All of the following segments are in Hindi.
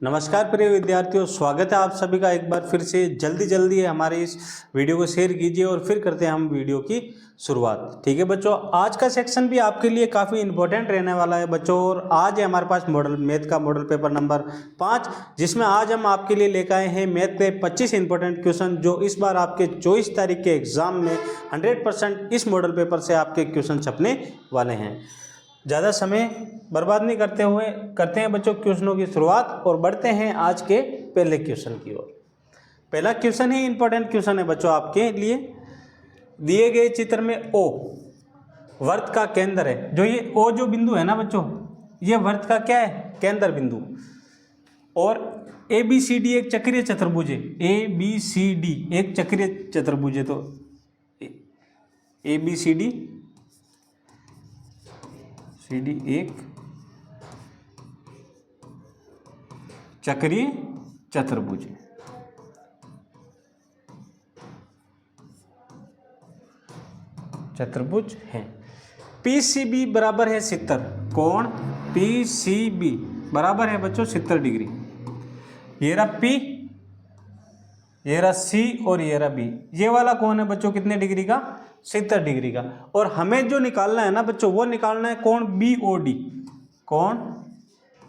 नमस्कार प्रिय विद्यार्थियों, स्वागत है आप सभी का एक बार फिर से। जल्दी हमारे इस वीडियो को शेयर कीजिए और फिर करते हैं हम वीडियो की शुरुआत। ठीक है बच्चों, आज का सेक्शन भी आपके लिए काफ़ी इंपॉर्टेंट रहने वाला है बच्चों। और आज है हमारे पास मॉडल मैथ का मॉडल पेपर नंबर 5, जिसमें आज हम आपके लिए लेकर आए हैं मैथ के 25 इंपॉर्टेंट क्वेश्चन, जो इस बार आपके 24 तारीख के एग्जाम में 100% इस मॉडल पेपर से आपके क्वेश्चन छपने वाले हैं। ज़्यादा समय बर्बाद नहीं करते हुए करते हैं बच्चों क्वेश्चनों की शुरुआत और बढ़ते हैं आज के पहले क्वेश्चन की ओर। पहला क्वेश्चन ही इंपॉर्टेंट क्वेश्चन है बच्चों आपके लिए। दिए गए चित्र में ओ वर्त का केंद्र है। जो ये ओ जो बिंदु है ना बच्चों, ये वर्त का क्या है? केंद्र बिंदु। और ए बी सी डी एक चक्रीय चतुर्भुज है। ए बी सी डी एक चक्रीय चतुर्भुज है। तो ए बी सी डी एक चक्रीय चतुर्भुज है। PCB बराबर है 70। कोण PCB बराबर है बच्चों 70 डिग्री। ये रहा P, ये रहा C और ये रहा B। ये वाला कोण है बच्चों कितने डिग्री का? 70 डिग्री का। और हमें जो निकालना है ना बच्चों, वो निकालना है कोण BOD। कोण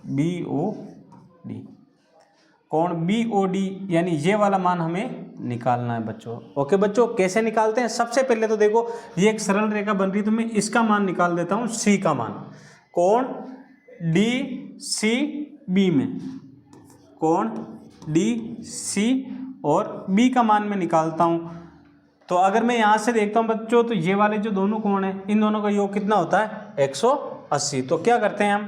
BOD, कोण BOD यानी ये वाला मान हमें निकालना है बच्चों। ओके बच्चों, कैसे निकालते हैं? सबसे पहले तो देखो, ये एक सरल रेखा बन रही है, तो मैं इसका मान निकाल देता हूँ, C का मान। कोण DCB में कोण DC और B का मान मैं निकालता हूँ। तो अगर मैं यहाँ से देखता हूँ बच्चों, तो ये वाले जो दोनों कोण हैं, इन दोनों का योग कितना होता है? 180। तो क्या करते हैं हम,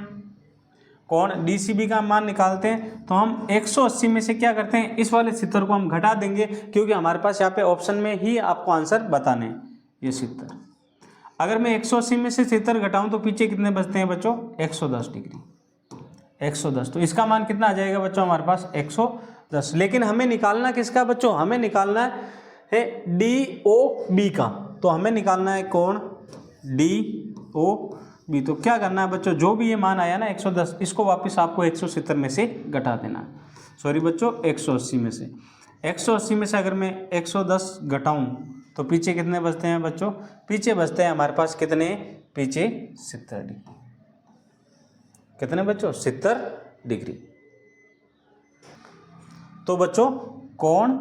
कोण DCB का मान निकालते हैं। तो हम 180 में से क्या करते हैं, इस वाले 70 को हम घटा देंगे, क्योंकि हमारे पास यहाँ पे ऑप्शन में ही आपको आंसर बताने हैं। ये 70, अगर मैं 180 में से 70 घटाऊँ तो पीछे कितने बचते हैं बच्चों? 110 डिग्री। 110, तो इसका मान कितना आ जाएगा बच्चों हमारे पास? 110। लेकिन हमें निकालना किसका बच्चों? हमें निकालना है DOB का। तो हमें निकालना है कोण DOB। तो क्या करना है बच्चों, जो भी ये मान आया ना 110, इसको वापस आपको 170 में से घटा देना है। सॉरी बच्चों, 180 में से 180 में से अगर मैं 110 घटाऊं तो पीछे कितने बचते हैं बच्चों? पीछे बचते हैं हमारे पास कितने? पीछे 70 डिग्री। कितने बच्चों? 70 डिग्री। तो बच्चों कोण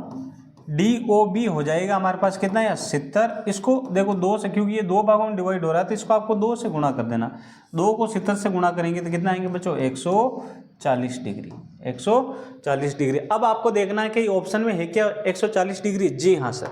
DOB हो जाएगा हमारे पास कितना है? 70। इसको देखो 2 से, क्योंकि ये 2 भागों में डिवाइड हो रहा है, तो इसको आपको 2 से गुणा कर देना। 2 को 70 से गुणा करेंगे तो कितना आएंगे बच्चों? 140 डिग्री। 140 डिग्री। अब आपको देखना है कि ऑप्शन में है क्या 140 डिग्री? जी हाँ सर,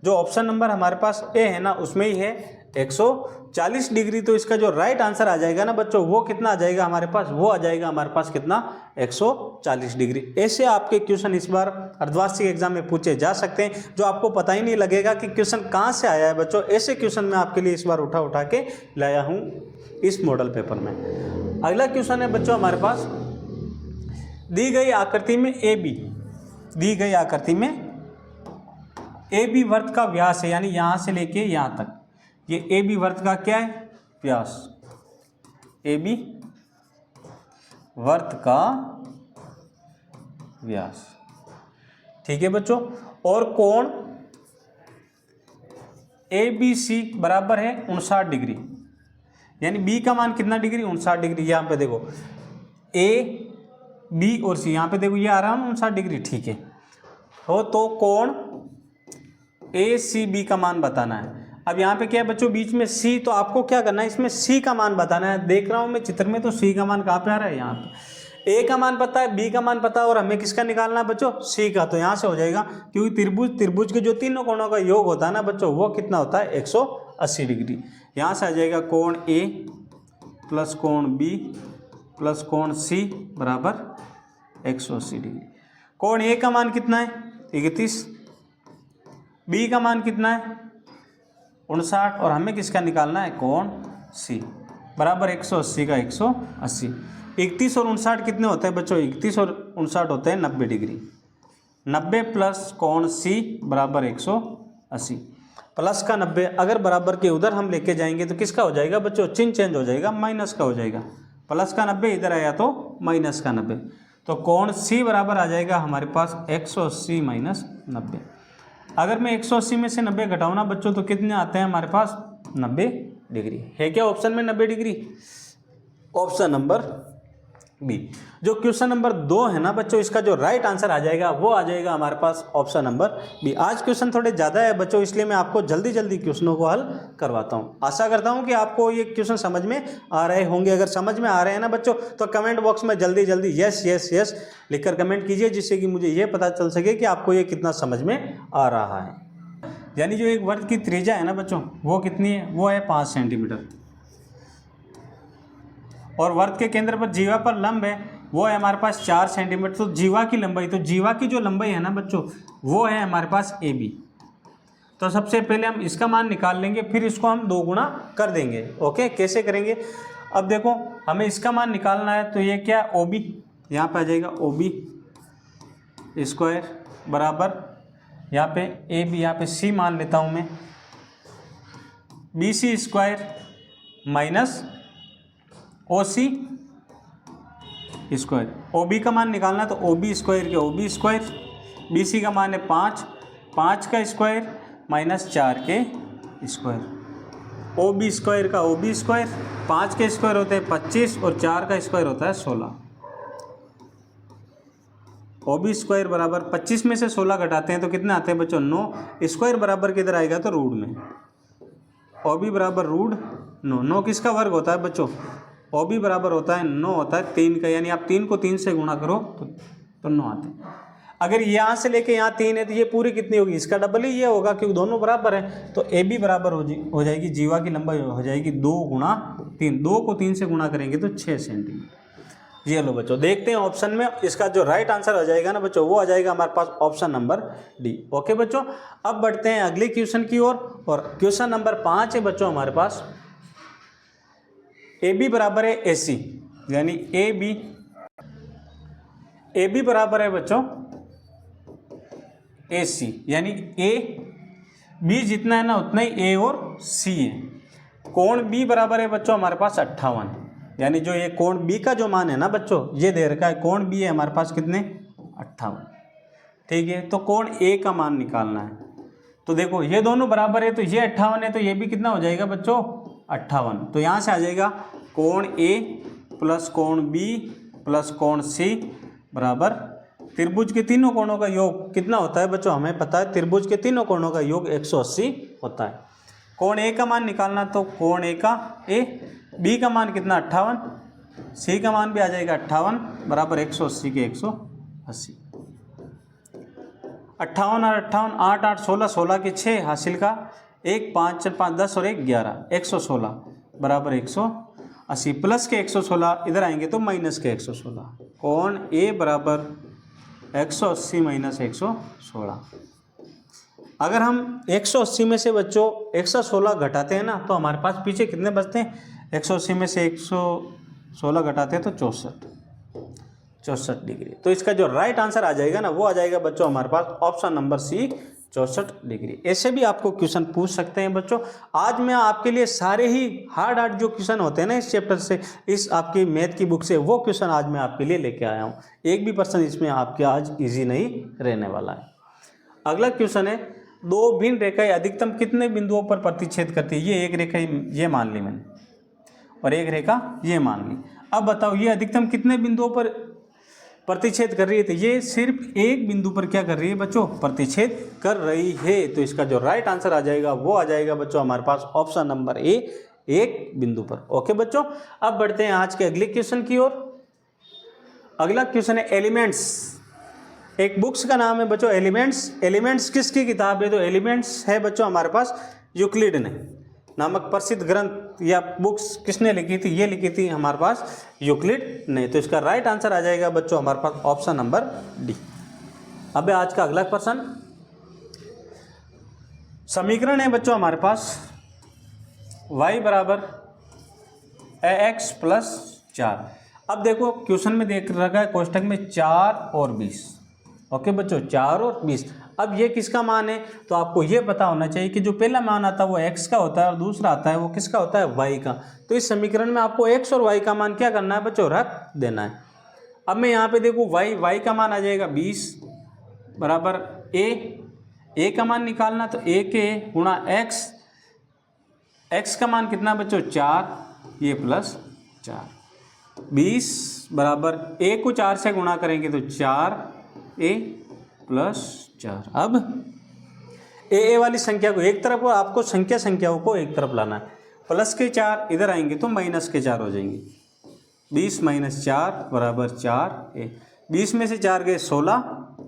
जो ऑप्शन नंबर हमारे पास ए है ना, उसमें ही है 140 डिग्री। तो इसका जो राइट आंसर आ जाएगा ना बच्चों, वो कितना आ जाएगा हमारे पास? वो आ जाएगा हमारे पास कितना? 140 डिग्री। ऐसे आपके क्वेश्चन इस बार अर्धवार्षिक एग्जाम में पूछे जा सकते हैं, जो आपको पता ही नहीं लगेगा कि क्वेश्चन कहाँ से आया है बच्चों। ऐसे क्वेश्चन मैं आपके लिए इस बार उठा के लाया हूँ इस मॉडल पेपर में। अगला क्वेश्चन है बच्चों हमारे पास, दी गई आकृति में AB वर्त का व्यास है, यानी यहाँ से लेके यहाँ तक। ये AB वर्त का क्या है? व्यास। AB वर्त का व्यास, ठीक है बच्चों। और कोण ABC बराबर है 59 डिग्री, यानी B का मान कितना डिग्री? 59 डिग्री। यहाँ पे देखो A, B और C, यहाँ पे देखो ये आ रहा है 59 डिग्री, ठीक है। हो तो कोण ACB का मान बताना है। अब यहाँ पे क्या है बच्चों? बीच में C, तो आपको क्या करना है, इसमें C का मान बताना है। देख रहा हूँ मैं चित्र में, तो C का मान कहाँ पे आ रहा है? यहाँ पे। A का मान पता है, B का मान पता है, और हमें किसका निकालना है बच्चों? C का। तो यहाँ से हो जाएगा, क्योंकि त्रिभुज के जो तीनों कोणों का योग होता है ना बच्चों, वो कितना होता है? 180 डिग्री। यहाँ से आ जाएगा कोण A प्लस कोण B प्लस कोण C बराबर 180 डिग्री। कोण A का मान कितना है? 31। B का मान कितना है? 59। और हमें किसका निकालना है? कोण C बराबर 180 का 180। 31 और 59 कितने होते हैं बच्चों? 31 और 59 होते हैं 90 डिग्री। 90 प्लस कोण C बराबर 180। प्लस का 90 अगर बराबर के उधर हम लेके जाएंगे तो किसका हो जाएगा बच्चों? चिन्ह चेंज हो जाएगा, माइनस का हो जाएगा। प्लस का 90 इधर आया तो माइनस का 90। तो कोण सी बराबर आ जाएगा हमारे पास 180 माइनस 90। अगर मैं 180 में से 90 घटाऊँ ना बच्चों तो कितने आते हैं हमारे पास 90 डिग्री। है क्या ऑप्शन में 90 डिग्री? Option number B. जो क्वेश्चन नंबर 2 है ना बच्चों, इसका जो राइट आंसर आ जाएगा वो आ जाएगा हमारे पास ऑप्शन नंबर बी। आज क्वेश्चन थोड़े ज़्यादा है बच्चों, इसलिए मैं आपको जल्दी जल्दी क्वेश्चनों को हल करवाता हूँ। आशा करता हूँ कि आपको ये क्वेश्चन समझ में आ रहे होंगे। अगर समझ में आ रहे हैं ना बच्चों तो कमेंट बॉक्स में जल्दी जल्दी यस यस यस लिखकर कमेंट कीजिए, जिससे कि मुझे ये पता चल सके कि आपको ये कितना समझ में आ रहा है। यानी जो एक वर्ग की त्रिज्या है ना बच्चों वो कितनी है? वो है 5 सेंटीमीटर। और वर्ग के केंद्र पर जीवा पर लंब है वो है हमारे पास 4 सेंटीमीटर। तो जीवा की लंबाई, तो जीवा की जो लंबाई है ना बच्चों वो है हमारे पास ए बी। तो सबसे पहले हम इसका मान निकाल लेंगे, फिर इसको हम 2 गुना कर देंगे। ओके, कैसे करेंगे? अब देखो हमें इसका मान निकालना है, तो ये क्या ओ बी, यहाँ पे आ जाएगा ओ बी स्क्वायर बराबर यहाँ पे ए बी, यहाँ पे सी मान लेता हूँ मैं, B C square minus O C square. O B का मान निकालना है तो ओ बी स्क्वायर के O B square, B C का मान है 5, 5 का स्क्वायर माइनस 4 के स्क्वायर। ओ बी स्क्वायर का ओ बी स्क्वायर, 5 के स्क्वायर होते हैं 25 और 4 का स्क्वायर होता है 16। ओ बी स्क्वायर बराबर 25 में से 16 घटाते हैं तो कितने आते हैं बच्चों? 9। स्क्वायर बराबर किधर आएगा? तो रूट में। ओ बी बराबर रूट 9। 9 किसका वर्ग होता है बच्चों? ओ बी बराबर होता है 9 होता है 3 का, यानी आप 3 को 3 से गुणा करो तो 9 आते हैं। अगर यहाँ से लेके यहाँ 3 है तो ये पूरी कितनी होगी? इसका डबल ही ये होगा क्योंकि दोनों बराबर है। तो ए बी बराबर हो जाएगी, जीवा की लंबाई हो जाएगी 2 गुणा 3। 2 को 3 से गुणा करेंगे तो 6 सेंटीमीटर। ये लो बच्चों, देखते हैं ऑप्शन में इसका जो राइट आंसर आ जाएगा ना बच्चों वो आ जाएगा हमारे पास ऑप्शन नंबर डी। ओके बच्चों, अब बढ़ते हैं अगले क्वेश्चन की ओर। और क्वेश्चन नंबर 5 है बच्चों हमारे पास, ए बी बराबर है ए सी, यानी ए बी बराबर है बच्चों ए सी, यानी ए बी जितना है ना उतना ही ए और सी है। कोण बी बराबर है बच्चों हमारे पास 58, यानी जो ये कोण बी का जो मान है ना बच्चों ये दे रखा है, कोण बी है हमारे पास कितने? 58। ठीक है, तो कोण ए का मान निकालना है। तो देखो ये दोनों बराबर है तो ये 58 है तो ये भी कितना हो जाएगा बच्चों? 58। तो यहाँ से आ जाएगा कोण ए प्लस कोण बी प्लस कोण सी बराबर त्रिभुज के तीनों कोणों का योग कितना होता है बच्चों? हमें पता है त्रिभुज के तीनों कोणों का योग 180 होता है। कोण ए का मान निकालना, तो कोण ए का ए, बी का मान कितना? 58, सी का मान भी आ जाएगा 58 बराबर 180 के 180। 58 और 58, 8 8 16, 16 के 6 हासिल का 1 5 4 5 10 और 1 11, 116 बराबर 180 प्लस के 116 इधर आएंगे तो माइनस के 116। कोण ए बराबर 180 माइनस 116। अगर हम 180 में से बच्चों 116 घटाते हैं ना तो हमारे पास पीछे कितने बचते हैं? 180 में से 116 घटाते हैं तो 64 डिग्री। तो इसका जो राइट आंसर आ जाएगा ना वो आ जाएगा बच्चों हमारे पास ऑप्शन नंबर सी 64 डिग्री। ऐसे भी आपको क्वेश्चन पूछ सकते हैं बच्चों। आज मैं आपके लिए सारे ही हार्ड जो क्वेश्चन होते हैं ना इस चैप्टर से, इस आपकी मैथ की बुक से, वो क्वेश्चन आज मैं आपके लिए लेके आया हूँ। एक भी पर्सन इसमें आपके आज इजी नहीं रहने वाला है। अगला क्वेश्चन है, 2 भिन्न रेखाएं अधिकतम कितने बिंदुओं पर प्रतिच्छेद करती है? ये एक रेखा ये मान ली मैंने और एक रेखा ये मान ली। अब बताओ ये अधिकतम कितने बिंदुओं पर प्रतिच्छेद कर रही है? तो ये सिर्फ एक बिंदु पर क्या कर रही है बच्चों? प्रतिच्छेद कर रही है। तो इसका जो राइट आंसर आ जाएगा वो आ जाएगा बच्चों हमारे पास ऑप्शन नंबर ए, एक बिंदु पर। ओके बच्चों, अब बढ़ते हैं आज के अगले क्वेश्चन की ओर। अगला क्वेश्चन है एलिमेंट्स। एक बुक्स का नाम है बच्चों एलिमेंट्स। एलिमेंट्स किसकी किताब है? तो एलिमेंट्स है बच्चों हमारे पास यूक्लिड ने नामक प्रसिद्ध ग्रंथ या बुक्स किसने लिखी थी? ये लिखी थी हमारे पास यूक्लिड ने। तो इसका राइट आंसर आ जाएगा बच्चों हमारे पास ऑप्शन नंबर डी। अब आज का अगला क्वेश्चन, समीकरण है बच्चों हमारे पास y बराबर ax प्लस 4। अब देखो क्वेश्चन में देख रखा है कोष्टक में 4 और 20। ओके बच्चों, 4 और 20। अब ये किसका मान है? तो आपको ये पता होना चाहिए कि जो पहला मान आता है वो x का होता है और दूसरा आता है वो किसका होता है? y का। तो इस समीकरण में आपको x और y का मान क्या करना है बच्चों? रख देना है। अब मैं यहाँ पे देखूँ y का मान आ जाएगा 20 बराबर a का मान निकालना तो a के गुणा x का मान कितना बच्चों 4 ये प्लस 4 20 बराबर a को 4 से गुणा करेंगे तो 4a प्लस 4। अब ए वाली संख्या को एक तरफ और आपको संख्याओं को एक तरफ लाना है। प्लस के 4 इधर आएंगे तो माइनस के 4 हो जाएंगे। 20 माइनस 4 बराबर 4a। 20 में से 4 गए 16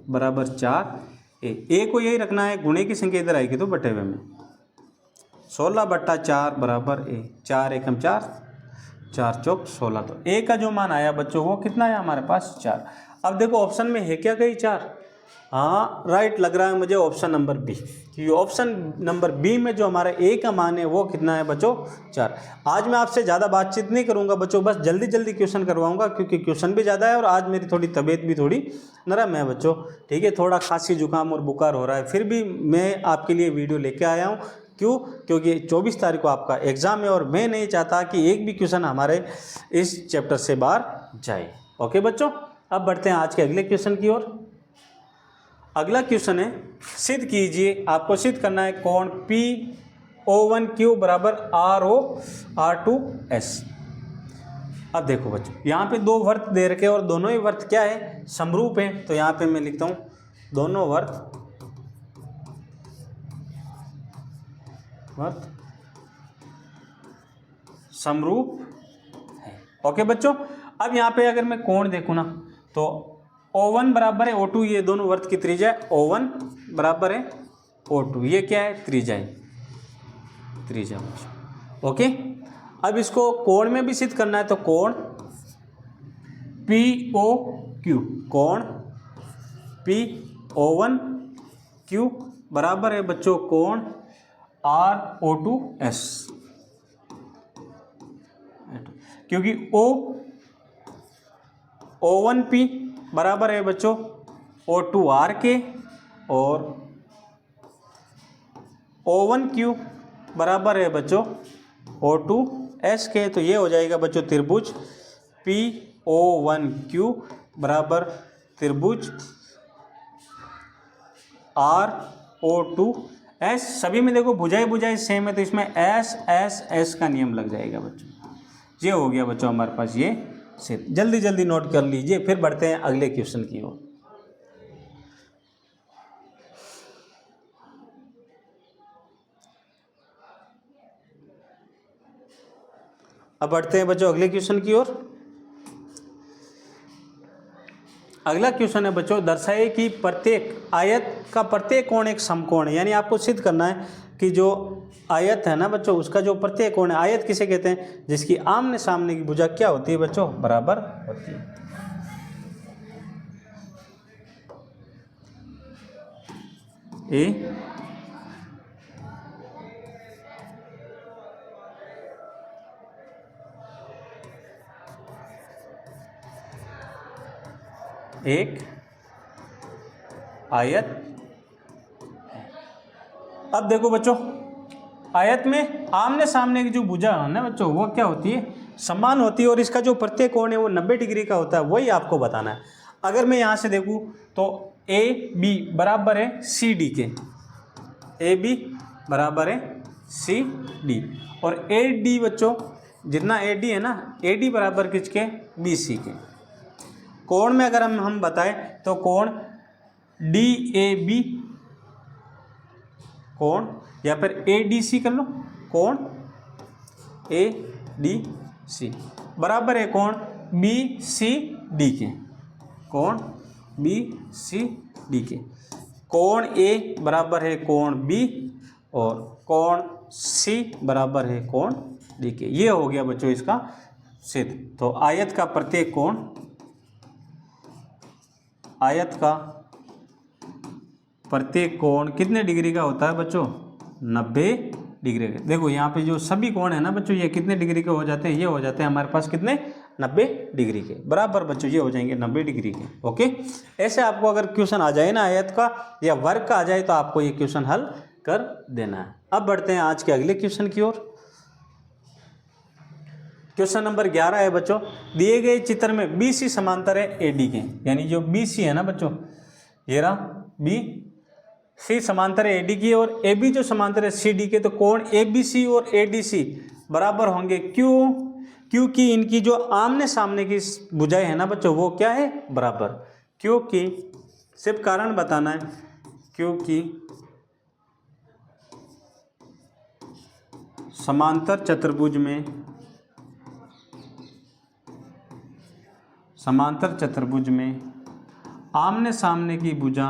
बराबर 4a को यही रखना है, गुणे की संख्या इधर आएगी तो बटे हुए में 16 बट्टा 4 बराबर a। 4 एकम 4 4 चौक 16। तो a का जो मान आया बच्चों वो कितना है हमारे पास 4। अब देखो ऑप्शन में है क्या कहीं 4? हाँ राइट लग रहा है मुझे ऑप्शन नंबर बी, क्योंकि ऑप्शन नंबर बी में जो हमारा ए का मान है वो कितना है बच्चों 4। आज मैं आपसे ज़्यादा बातचीत नहीं करूंगा बच्चों, बस जल्दी जल्दी क्वेश्चन करवाऊंगा क्योंकि क्वेश्चन भी ज़्यादा है और आज मेरी थोड़ी तबीयत भी थोड़ी नरम है बच्चों। ठीक है, थोड़ा खांसी जुकाम और बुखार हो रहा है, फिर भी मैं आपके लिए वीडियो लेके आया हूँ। क्यों? क्योंकि 24 तारीख को आपका एग्ज़ाम है और मैं नहीं चाहता कि एक भी क्वेश्चन हमारे इस चैप्टर से बाहर जाए। ओके बच्चों, अब बढ़ते हैं आज के अगले क्वेश्चन की ओर। अगला क्वेश्चन है, सिद्ध कीजिए, आपको सिद्ध करना है कोण PO1Q बराबर RO R2S। अब देखो बच्चों यहाँ पे दो वर्त दे रखे और दोनों ही वर्त क्या है समरूप हैं, तो यहाँ पे मैं लिखता हूँ दोनों वर्त समरूप है। ओके बच्चों, अब यहाँ पे अगर मैं कोण देखूँ ना तो O1 बराबर है O2, ये दोनों वर्त की त्रिज्या है। O1 बराबर है O2, ये क्या है त्रिज्या है, त्रिज्या बच्चों। ओके, अब इसको कोण में भी सिद्ध करना है तो कोण POQ, कोण PO1Q बराबर है बच्चों कोण RO2S, क्योंकि O1P बराबर है बच्चों O2R के और O1Q बराबर है बच्चों O2S के। तो ये हो जाएगा बच्चों त्रिभुज PO1Q बराबर त्रिभुज RO2S। सभी में देखो भुजाएं सेम है तो इसमें S का नियम लग जाएगा बच्चों। ये हो गया बच्चों हमारे पास ये सिद्ध। जल्दी जल्दी नोट कर लीजिए, फिर बढ़ते हैं अगले क्वेश्चन की ओर। अब बढ़ते हैं बच्चों अगले क्वेश्चन की ओर। अगला क्वेश्चन है बच्चों, दर्शाए कि प्रत्येक आयत का प्रत्येक कोण एक समकोण है। यानी आपको सिद्ध करना है कि जो आयत है ना बच्चों उसका जो प्रत्येक कोण है, आयत किसे कहते हैं जिसकी आमने सामने की भुजा क्या होती है बच्चों बराबर होती है। एक आयत है। अब देखो बच्चों आयत में आमने सामने की जो भुजा है ना बच्चों वो क्या होती है समान होती है और इसका जो प्रत्येक कोण है वो 90 डिग्री का होता है, वही आपको बताना है। अगर मैं यहाँ से देखूँ तो AB बराबर है CD के, AB बराबर है CD और AD बच्चों जितना AD है ना AD बराबर किसके BC के। कोण में अगर हम बताएं तो कोण DAB कोण या फिर ADC कर लो, कोण ADC बराबर है कोण BCD के, कोण BCD के। कोण A बराबर है कोण B और कोण C बराबर है कोण D के। ये हो गया बच्चों इसका सिद्ध। तो आयत का प्रत्येक कोण, आयत का प्रत्येक कोण कितने डिग्री का होता है बच्चों 90 डिग्री का। देखो यहाँ पे जो सभी कोण है ना बच्चों ये कितने डिग्री के हो जाते हैं, ये हो जाते हैं हमारे पास कितने 90 डिग्री के बराबर बच्चों, ये हो जाएंगे 90 डिग्री के। ओके, ऐसे आपको अगर क्वेश्चन आ जाए ना आयत का या वर्ग का आ जाए तो आपको ये क्वेश्चन हल कर देना है। अब बढ़ते हैं आज के अगले क्वेश्चन की ओर। क्वेश्चन नंबर 11 है बच्चों, दिए गए चित्र में बी सी समांतर है ए डी के, यानी जो बी सी है ना बच्चों, ये रहा बी सी समांतर है ए डी की और ए बी जो समांतर है सी डी के, तो कोण ए बी सी और ए डी सी बराबर होंगे। क्यों? क्योंकि इनकी जो आमने सामने की भुजाएं है ना बच्चों वो क्या है, बराबर। क्योंकि सिर्फ कारण बताना है, क्योंकि समांतर चतुर्भुज में आमने सामने की भुजा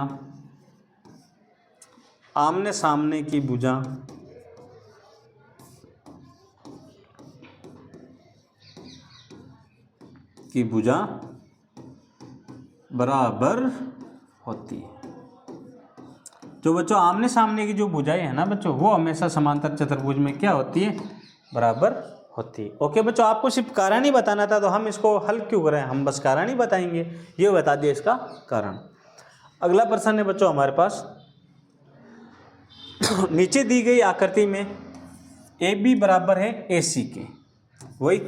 बराबर होती है। जो बच्चों आमने सामने की जो भुजाएं है ना बच्चों वो हमेशा समांतर चतुर्भुज में क्या होती है, बराबर होती है। ओके बच्चों, आपको सिर्फ कारण ही बताना था तो हम इसको हल क्यों करें, हम बस कारण ही बताएंगे, ये बता दिया इसका कारण। अगला प्रश्न है बच्चों हमारे पास, नीचे दी गई आकृति में ए बी बराबर है ए सी के, वही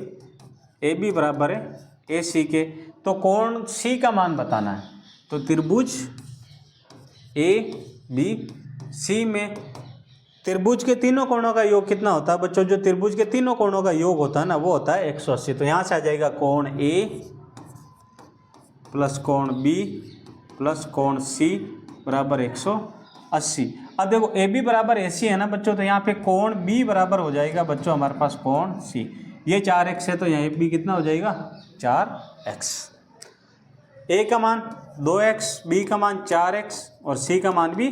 ए बी बराबर है ए सी के, तो कोण सी का मान बताना है। तो त्रिभुज ए बी सी में त्रिभुज के तीनों कोणों का योग कितना होता है बच्चों? जो त्रिभुज के तीनों कोणों का योग होता है ना वो होता है 180। तो यहाँ से आ जाएगा कोण ए प्लस कोण बी प्लस कोण सी बराबर 180। अब देखो ए बी बराबर ए सी है ना बच्चों, तो यहाँ पे कोण बी बराबर हो जाएगा बच्चों हमारे पास कोण सी। ये 4x है तो यहाँ बी कितना हो जाएगा 4x। ए का मान 2x, बी का मान 4x और सी का मान भी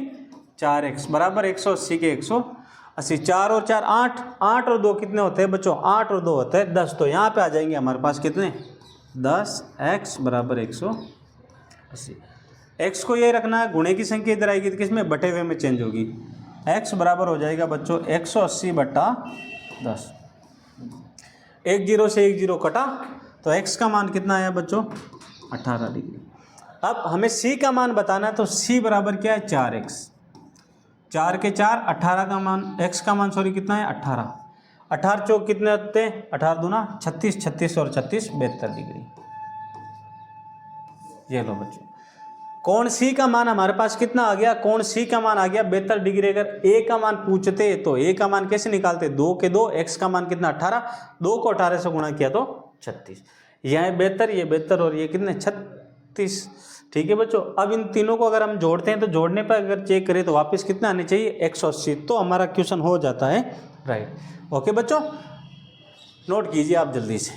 4x बराबर 180 के 180। 4 और 4 8, 8 और 2 कितने होते हैं बच्चों? 8 और 2 होते हैं 10। तो यहाँ पे आ जाएंगे हमारे पास कितने 10x बराबर 180। x को ये रखना है, गुणे की संख्या इधर आएगी तो किसमें बटे हुए में चेंज होगी। x बराबर हो जाएगा बच्चों 180 बटा 10। 1 0 से 1 0 कटा तो x का मान कितना आया बच्चों 18 डिग्री। अब हमें c का मान बताना है तो c बराबर क्या है 4x। 4 के 4 18 का मान x का मान सॉरी कितना है 18। 18 चौक कितने होते हैं 18 दूना 36, 36 और 36 72 डिग्री। ये लो बच्चों, कोण c का मान हमारे पास कितना आ गया? कोण c का मान आ गया 72 डिग्री। अगर a का मान पूछते तो a का मान कैसे निकालते? 2 के 2, x का मान कितना 18, 2 को 18 से गुणा किया तो 36। यह 72, ये 72 और ये कितने 36। ठीक है बच्चों, अब इन तीनों को अगर हम जोड़ते हैं तो जोड़ने पर अगर चेक करें तो वापस कितना आने चाहिए 180। तो हमारा क्वेश्चन हो जाता है राइट। ओके बच्चों, नोट कीजिए आप जल्दी से।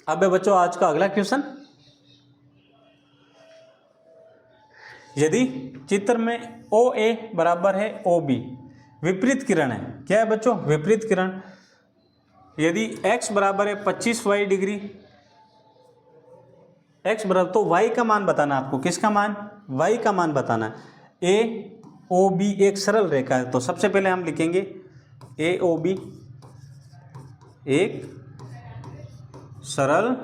अब है बच्चों आज का अगला क्वेश्चन, यदि चित्र में ओ ए बराबर है ओ बी, विपरीत किरण है। क्या है बच्चों? विपरीत किरण। यदि x बराबर है 25y डिग्री, x बराबर, तो y का मान बताना आपको। किसका मान? y का मान बताना है। ए ओ बी एक सरल रेखा है, तो सबसे पहले हम लिखेंगे ए ओ बी एक सरल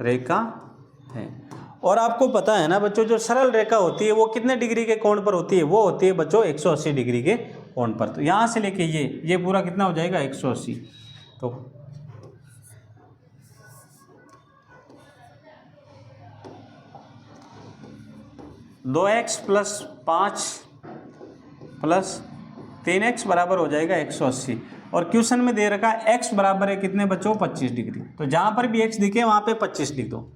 रेखा है। और आपको पता है ना बच्चों, जो सरल रेखा होती है वो कितने डिग्री के कोण पर होती है? वो होती है बच्चों 180 डिग्री के कोण पर। तो यहाँ से लेके ये पूरा कितना हो जाएगा 180। तो दो एक्स प्लस 5 प्लस 3x बराबर हो जाएगा 180। और क्वेश्चन में दे रखा है x बराबर है कितने बच्चों 25 डिग्री। तो जहां पर भी x दिखे वहां पे 25 लिख दो।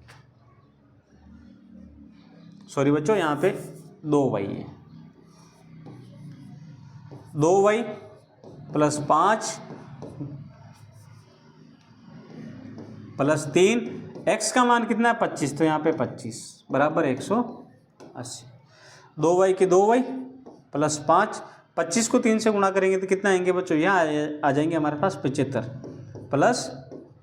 सॉरी बच्चों, यहाँ पे 2y है। 2y प्लस 5 प्लस 3, x का मान कितना है 25, तो यहाँ पे 25 बराबर 180। 2y के 2y प्लस 5, 25 को 3 से गुणा करेंगे तो कितना आएंगे बच्चों? यहाँ आ जाएंगे हमारे पास 75 प्लस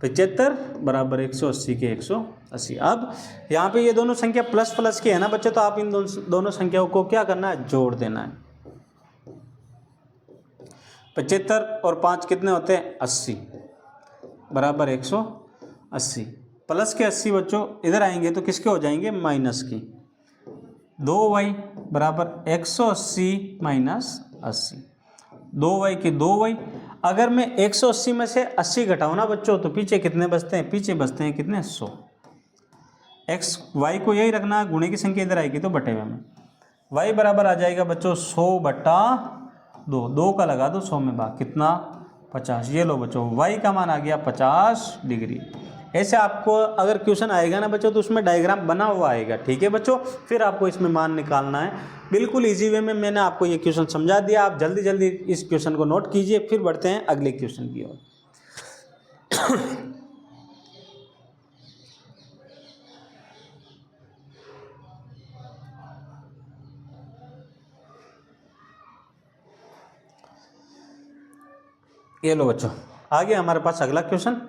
75 बराबर 180 के 180। अब यहाँ पे ये दोनों संख्या प्लस प्लस की है ना बच्चों, तो आप इन दोनों संख्याओं को क्या करना है? जोड़ देना है। 75 और 5 कितने होते हैं 80 बराबर 180। प्लस के 80 बच्चों इधर आएंगे तो किसके हो जाएंगे? माइनस की। 2y बराबर 180 माइनस 80, 2y की 2y। अगर मैं 180 में से 80 घटाऊँ ना बच्चों तो पीछे कितने बचते हैं, पीछे बचते हैं कितने, 100। एक्स वाई को यही रखना, गुणे की संख्या इधर आएगी तो बटे में y बराबर आ जाएगा बच्चों 100 बटा 2, 2 का लगा दो 100 में भाग, कितना 50। ये लो बच्चों y का मान आ गया 50 डिग्री। ऐसे आपको अगर क्वेश्चन आएगा ना बच्चों तो उसमें डायग्राम बना हुआ आएगा, ठीक है बच्चों। फिर आपको इसमें मान निकालना है, बिल्कुल इजी वे में मैंने आपको ये क्वेश्चन समझा दिया। आप जल्दी जल्दी इस क्वेश्चन को नोट कीजिए, फिर बढ़ते हैं अगले क्वेश्चन की ओर। ये लो बच्चों आगे हमारे पास अगला क्वेश्चन।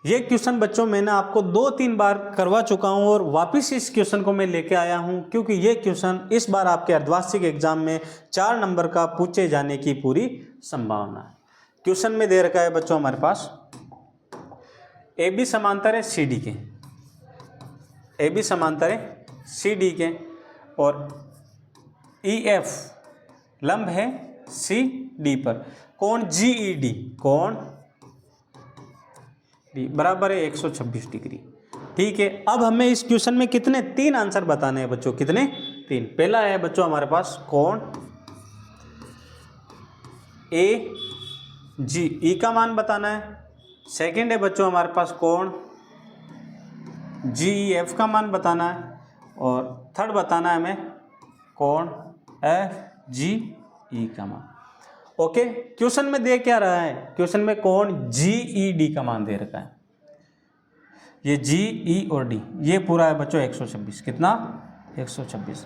ये क्वेश्चन बच्चों मैंने आपको 2-3 बार करवा चुका हूं और वापस इस क्वेश्चन को मैं लेके आया हूं क्योंकि ये क्वेश्चन इस बार आपके अर्धवार्षिक एग्जाम में 4 नंबर का पूछे जाने की पूरी संभावना है। क्वेश्चन में दे रखा है बच्चों हमारे पास ए बी समांतर है सी डी के, ए बी समांतर है सी डी के और ई एफ लंब है सी डी पर, कोण जी ई डी, कोण डी बराबर है 126 डिग्री। ठीक है, अब हमें इस क्वेश्चन में कितने 3 आंसर बताने हैं बच्चों, कितने 3। पहला है बच्चों हमारे पास कोण ए जी ई का मान बताना है। सेकंड है बच्चों हमारे पास कोण जी ई एफ का मान बताना है और थर्ड बताना है हमें कोण एफ जी ई का मान। ओके, क्वेश्चन में दे क्या रहा है, क्वेश्चन में कोण जी ई डी का मान दे रखा है। ये जी ई और डी ये पूरा है बच्चों 126, कितना 126।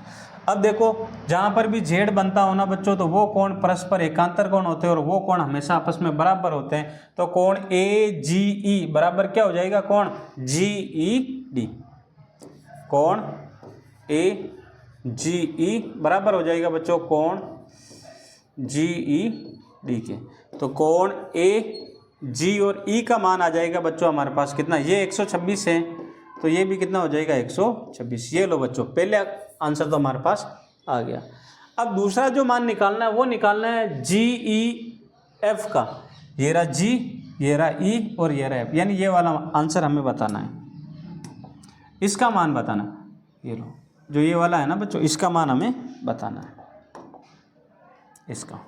अब देखो जहां पर भी जेड बनता हो ना बच्चों तो वो कोण परस्पर एकांतर कोण होते हैं और वो कोण हमेशा आपस में बराबर होते हैं। तो कोण ए जी ई बराबर क्या हो जाएगा, कोण जी ई डी, कोण ए जी ई बराबर हो जाएगा बच्चों कोण जी ई डी के। तो कोण ए जी और ई का मान आ जाएगा बच्चों हमारे पास कितना, ये 126 है तो ये भी कितना हो जाएगा 126। ये लो बच्चों पहले आंसर तो हमारे पास आ गया। अब दूसरा जो मान निकालना है वो निकालना है जी ई एफ का। ये रहा जी, ये रहा ई और ये रहा एफ, यानी ये वाला आंसर हमें बताना है, इसका मान बताना है। ये लो जो ये वाला है ना बच्चों इसका मान हमें बताना है, इसका।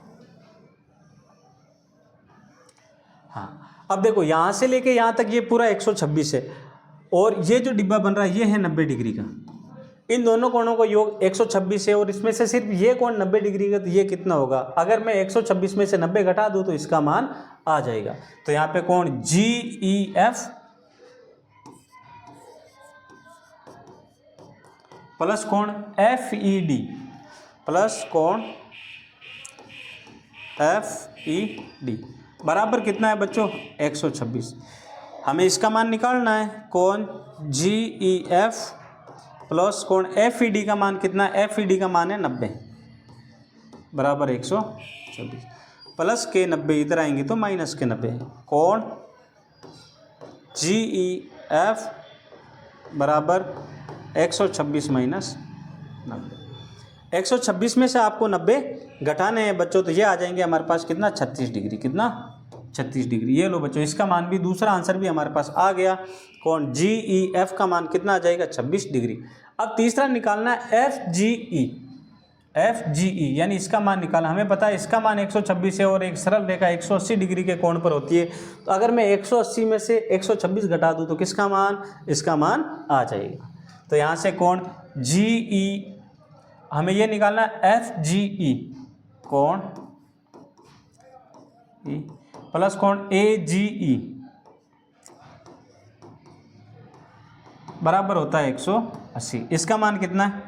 हाँ, अब देखो यहाँ से लेके यहाँ तक ये पूरा 126 है और ये जो डिब्बा बन रहा है ये है 90 डिग्री का। इन दोनों कोणों को योग 126 है और इसमें से सिर्फ ये कोण 90 डिग्री का, तो ये कितना होगा, अगर मैं 126 में से 90 घटा दूँ तो इसका मान आ जाएगा। तो यहाँ पे कोण जी ई एफ प्लस कोण एफ ई डी प्लस कोण एफ ई डी बराबर कितना है बच्चों 126। हमें इसका मान निकालना है, कोण जी ई एफ प्लस कोण एफ ई डी का मान कितना, एफ ई डी का मान है 90 बराबर 126 प्लस के 90 इधर आएंगे तो माइनस के 90, कोण जी ई एफ बराबर 126 माइनस 90। 126 में से आपको 90 घटाने हैं बच्चों तो ये आ जाएंगे हमारे पास कितना 36 डिग्री, कितना 36 डिग्री। ये लो बच्चों इसका मान भी, दूसरा आंसर भी हमारे पास आ गया। कौन जी ई एफ का मान कितना आ जाएगा 26 डिग्री। अब तीसरा निकालना है एफ जी ई, एफ जी ई यानी इसका मान निकालना। हमें पता है इसका मान 126 है और एक सरल रेखा 180 डिग्री के कोण पर होती है। तो अगर मैं 180 में से 126 घटा दूँ तो किसका मान, इसका मान आ जाएगा। तो यहाँ से कोण जी ई हमें ये निकालना है एफ जी ई कोण ई प्लस कोण ए जी ई बराबर होता है 180। इसका मान कितना है,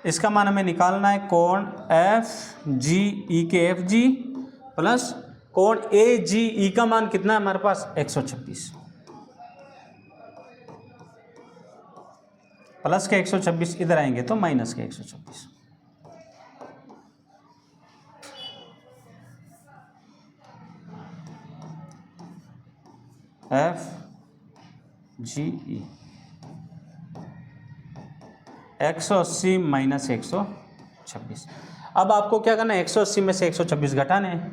इसका मान हमें निकालना है कोण एफ जी ई के एफ जी प्लस कोण ए जी ई का मान कितना है हमारे पास 126 प्लस के 126 इधर आएंगे तो माइनस के 126। एफ जी ई 180 माइनस 126। अब आपको क्या करना है, 180 में से 126 घटाने हैं।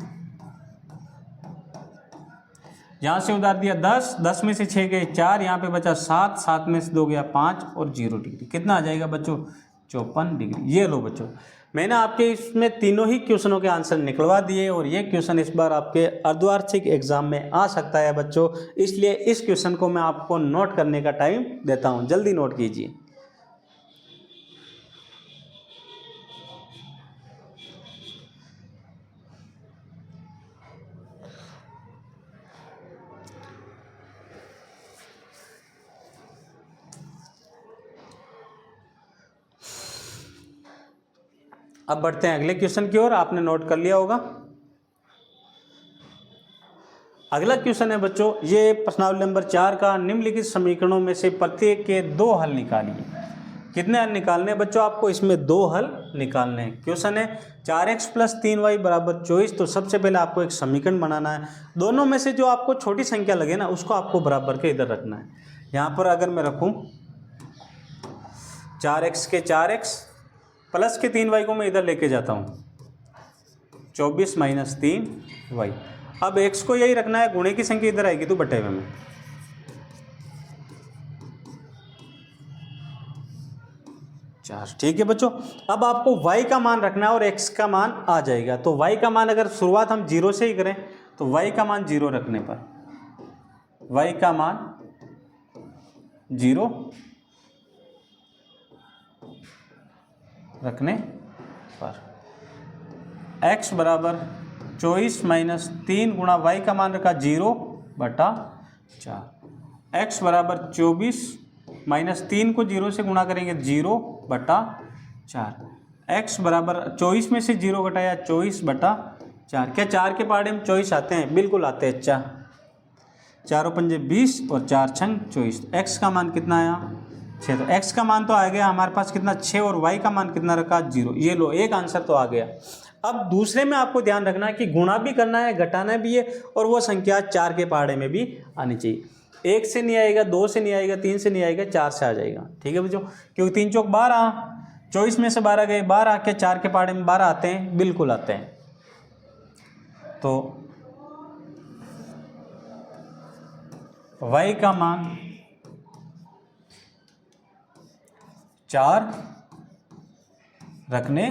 यहाँ से उधार दिया 10, 10 में से 6 गए 4, यहाँ पे बचा 7, 7 में से 2 गया 5 और 0 डिग्री। कितना आ जाएगा बच्चों, 54 डिग्री। ये लो बच्चों, मैंने आपके इसमें तीनों ही क्वेश्चनों के आंसर निकलवा दिए और ये क्वेश्चन इस बार आपके अर्धवार्षिक एग्जाम में आ सकता है बच्चों, इसलिए इस क्वेश्चन को मैं आपको नोट करने का टाइम देता हूँ, जल्दी नोट कीजिए। अब बढ़ते हैं अगले क्वेश्चन की ओर, आपने नोट कर लिया होगा। अगला क्वेश्चन है बच्चों, ये प्रश्नावली नंबर 4 का, निम्नलिखित समीकरणों में से प्रत्येक के 2 हल निकालिए। कितने हल निकालने हैं बच्चों आपको, इसमें 2 हल निकालने हैं। क्वेश्चन है 4x + 3y = 24। तो सबसे पहले आपको एक समीकरण बनाना है, दोनों में से जो आपको छोटी संख्या लगे ना उसको आपको बराबर के इधर रखना है। यहाँ पर अगर मैं रखूँ 4x के 4x प्लस के 3y को मैं इधर लेके जाता हूँ, 24 - 3y। अब x को यही रखना है, गुणे की संख्या इधर आएगी तो बटे में 4। ठीक है बच्चों, अब आपको y का मान रखना है और x का मान आ जाएगा। तो y का मान अगर शुरुआत हम 0 से ही करें तो y का मान 0 रखने पर, y का मान 0 रखने पर x बराबर 24 - 3 गुणा y का मान रखा 0/4। x बराबर 24 - 3 को 0 से गुणा करेंगे 0/4। x बराबर 24 में से 0 घटाया 24/4। क्या 4 के पहाड़े में 24 आते हैं? बिल्कुल आते हैं। 4 × 5 = 20 और 4 × 6 = 24। x का मान कितना आया? 6। तो x का मान तो आ गया हमारे पास कितना, 6, और y का मान कितना रखा, 0। ये लो, एक आंसर तो आ गया। अब दूसरे में आपको ध्यान रखना है कि गुणा भी करना है, घटाना भी है, और वो संख्या 4 के पहाड़े में भी आनी चाहिए। 1 से नहीं आएगा, 2 से नहीं आएगा, 3 से नहीं आएगा, 4 से आ जाएगा। ठीक है बच्चों, क्योंकि 3 चौक 12, 24 में से 12 गए 12, क्या 4 के पहाड़े में 12 आते हैं? बिल्कुल आते हैं। तो y का मान 4 रखने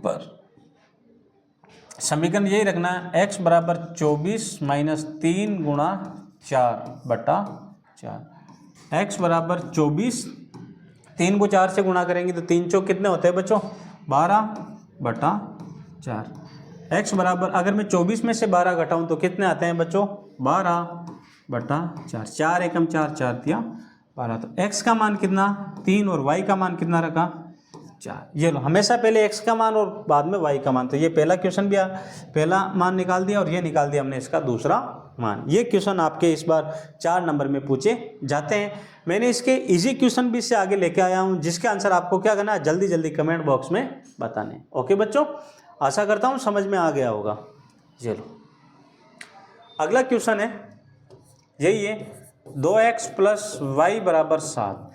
पर समीकरण यही रखना है, x बराबर 24 - 3 गुणा 4/4। x बराबर 24, 3 को 4 से गुणा करेंगे तो 3 चौक कितने होते हैं बच्चों? 12/4। x बराबर, अगर मैं 24 में से 12 घटाऊं तो कितने आते हैं बच्चों? 12/4। 4 एकम 4, 4 दिया 12। तो x का मान कितना? 3, और y का मान कितना रखा? 4। ये लो, हमेशा पहले x का मान और बाद में y का मान। तो ये पहला क्वेश्चन भी पहला मान निकाल दिया, और ये निकाल दिया हमने इसका दूसरा मान। ये क्वेश्चन आपके इस बार 4 नंबर में पूछे जाते हैं। मैंने इसके इजी क्वेश्चन भी इससे आगे लेके आया हूँ, जिसके आंसर आपको क्या करना है, जल्दी जल्दी कमेंट बॉक्स में बताने। ओके बच्चों, आशा करता हूँ समझ में आ गया होगा। चलो अगला क्वेश्चन है, यही है 2x + y = 7।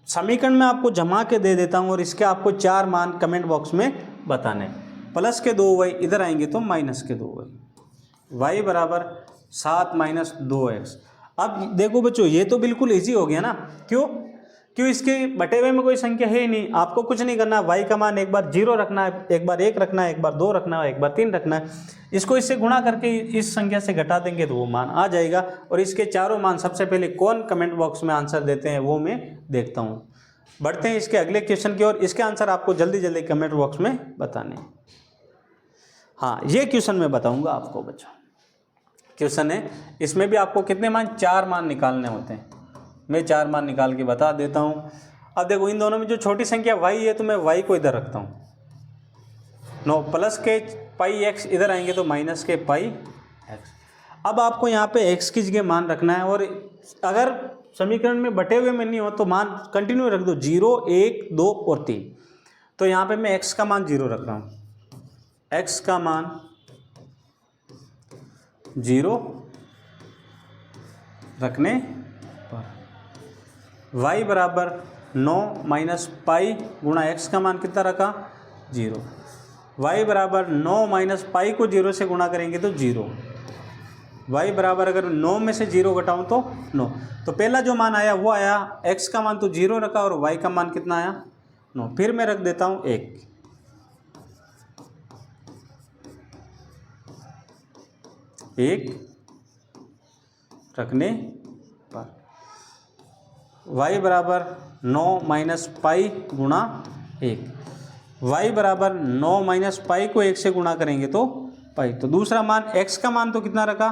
समीकरण में आपको जमा के दे देता हूँ, और इसके आपको 4 मान कमेंट बॉक्स में बताने। प्लस के 2y इधर आएंगे तो माइनस के 2y, y बराबर 7 - 2x। अब देखो बच्चों, ये तो बिल्कुल इजी हो गया ना। क्यों? इसके बटे हुए में कोई संख्या है ही नहीं। आपको कुछ नहीं करना, y का मान एक बार 0 रखना है, एक बार 1 रखना है, एक बार 2 रखना है, एक बार 3 रखना है। इसको इससे गुणा करके इस संख्या से घटा देंगे तो वो मान आ जाएगा। और इसके चारों मान सबसे पहले कौन कमेंट बॉक्स में आंसर देते हैं वो मैं देखता हूँ। बढ़ते हैं इसके अगले क्वेश्चन की ओर। इसके आंसर आपको जल्दी जल्दी कमेंट बॉक्स में बताने। हाँ, ये क्वेश्चन मैं बताऊँगा आपको बच्चों। क्वेश्चन है, इसमें भी आपको कितने मान, 4 मान निकालने होते हैं। मैं 4 मान निकाल के बता देता हूँ। अब देखो, इन दोनों में जो छोटी संख्या y है तो मैं y को इधर रखता हूँ। नो, प्लस के πx इधर आएंगे तो माइनस के πx। अब आपको यहाँ पे x की जगह मान रखना है, और अगर समीकरण में बटे हुए में नहीं हो तो मान कंटिन्यू रख दो, 0, 1, 2 और 3। तो यहाँ पे मैं x का मान 0 रख रहा हूँ, x का मान 0 रखने पर y बराबर 9 माइनस पाई गुणा x का मान कितना रखा 0। y बराबर 9 माइनस पाई को 0 से गुणा करेंगे तो 0। y बराबर अगर 9 में से 0 घटाऊं तो 9। तो पहला जो मान आया वो आया x का मान तो 0 रखा और y का मान कितना आया 9। फिर मैं रख देता हूँ 1 रखने पर y बराबर 9 माइनस पाई गुणा 1। y बराबर 9 माइनस पाई को 1 से गुणा करेंगे तो पाई। तो दूसरा मान x का मान तो कितना रखा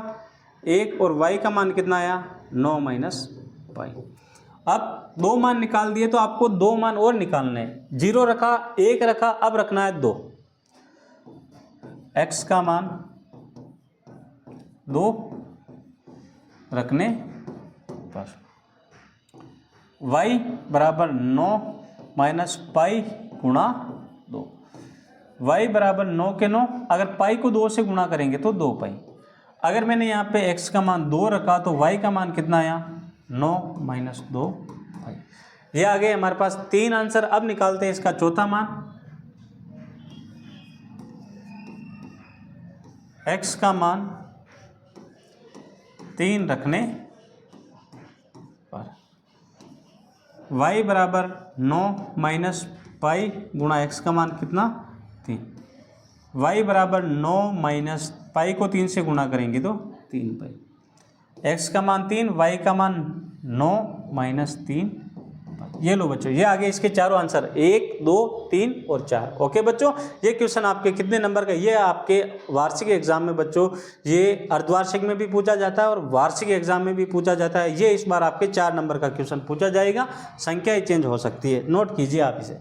1 और y का मान कितना आया 9 माइनस पाई। अब 2 मान निकाल दिए तो आपको 2 मान और निकालने हैं। 0 रखा 1 रखा, अब रखना है 2। x का मान 2 रखने पर y बराबर 9 माइनस पाई गुणा 2। y बराबर 9 के 9, अगर पाई को 2 से गुणा करेंगे तो 2 पाई। अगर मैंने यहाँ पे x का मान 2 रखा तो y का मान कितना आया 9 माइनस 2 पाई। ये आ गए हमारे पास 3 आंसर। अब निकालते हैं इसका चौथा मान। x का मान 3 रखने पर y बराबर 9 माइनस पाई गुणा x का मान कितना 3। y बराबर 9 माइनस पाई को 3 से गुणा करेंगे तो 3 पाई। x का मान 3, y का मान 9 माइनस 3। ये लो बच्चों, ये आगे इसके चारों आंसर 1, 2, 3 और 4। ओके बच्चों, ये क्वेश्चन आपके कितने नंबर का, ये आपके वार्षिक एग्जाम में बच्चों, ये अर्धवार्षिक में भी पूछा जाता है और वार्षिक एग्जाम में भी पूछा जाता है। ये इस बार आपके 4 नंबर का क्वेश्चन पूछा जाएगा। संख्या ही चेंज हो सकती है, नोट कीजिए आप इसे।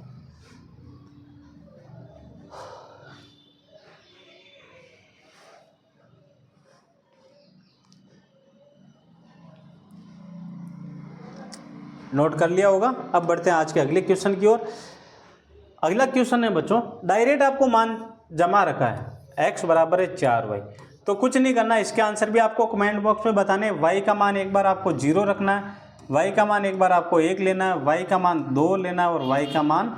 नोट कर लिया होगा। अब बढ़ते हैं आज के अगले क्वेश्चन की ओर। अगला क्वेश्चन है बच्चों, डायरेक्ट आपको मान जमा रखा है x बराबर है 4y। तो कुछ नहीं करना, इसके आंसर भी आपको कमेंट बॉक्स में बताने। y का मान एक बार आपको 0 रखना है, y का मान एक बार आपको 1 लेना है, y का मान 2 लेना है और y का मान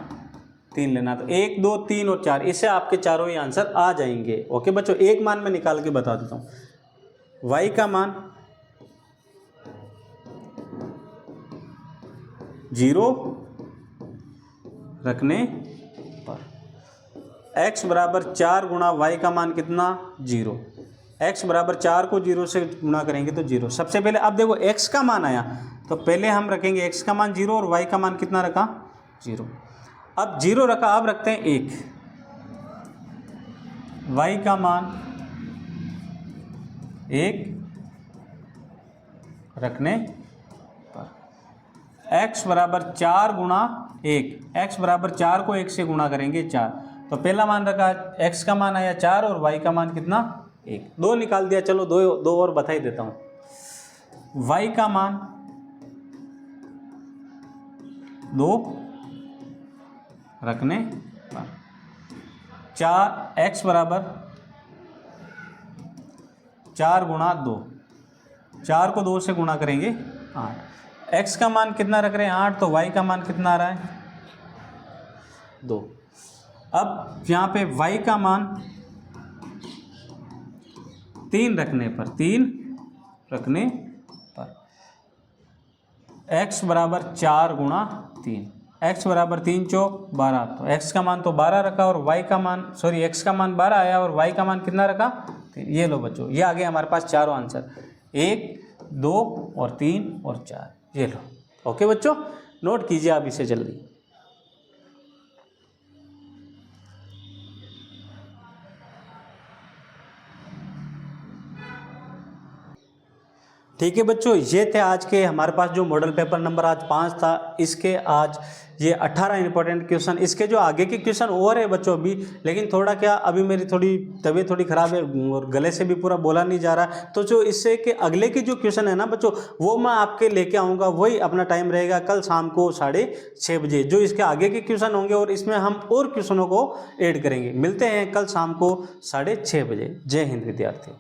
3 लेना है। तो 1, 2, 3 और 4, इससे आपके चारों ही आंसर आ जाएंगे। ओके बच्चों, एक मान में निकाल के बता देता हूँ। y का मान 0 रखने पर x बराबर 4 गुणा y का मान कितना 0। x बराबर 4 को 0 से गुणा करेंगे तो 0। सबसे पहले अब देखो x का मान आया तो पहले हम रखेंगे x का मान 0 और y का मान कितना रखा 0। अब 0 रखा, अब रखते हैं 1। y का मान 1 रखने पर x बराबर 4 गुणा 1। x बराबर 4 को 1 से गुणा करेंगे 4। तो पहला मान रखा, x का मान आया 4 और y का मान कितना 1। 2 निकाल दिया। चलो दो और बता ही देता हूँ। y का मान 2 रखने पर 4, x बराबर 4 गुणा 2। 4 को 2 से गुणा करेंगे 8। x का मान कितना रख रहे हैं 8, तो y का मान कितना आ रहा है 2। अब यहाँ पे y का मान 3 रखने पर 3 रखने पर x बराबर 4 गुणा 3। x बराबर 3 चौक 12। तो x का मान तो 12 रखा और y का मान x का मान 12 आया और y का मान कितना रखा 3। ये लो बच्चों, ये आ गए हमारे पास चारों आंसर 1, 2 और 3 और 4। ये लो। ओके बच्चों, नोट कीजिए आप इसे जल्दी। ठीक है बच्चों, ये थे आज के हमारे पास जो मॉडल पेपर नंबर आज 5 था। इसके आज ये 18 इंपॉर्टेंट क्वेश्चन, इसके जो आगे के क्वेश्चन और है बच्चों अभी, लेकिन थोड़ा क्या अभी मेरी थोड़ी तबीयत थोड़ी ख़राब है और गले से भी पूरा बोला नहीं जा रहा। तो जो इससे के अगले के जो क्वेश्चन है ना बच्चों, वो मैं आपके लेके आऊँगा। वही अपना टाइम रहेगा कल शाम को 6:30 बजे। जो इसके आगे के क्वेश्चन होंगे और इसमें हम और क्वेश्चनों को ऐड करेंगे। मिलते हैं कल शाम को 6:30 बजे। जय हिंद विद्यार्थी।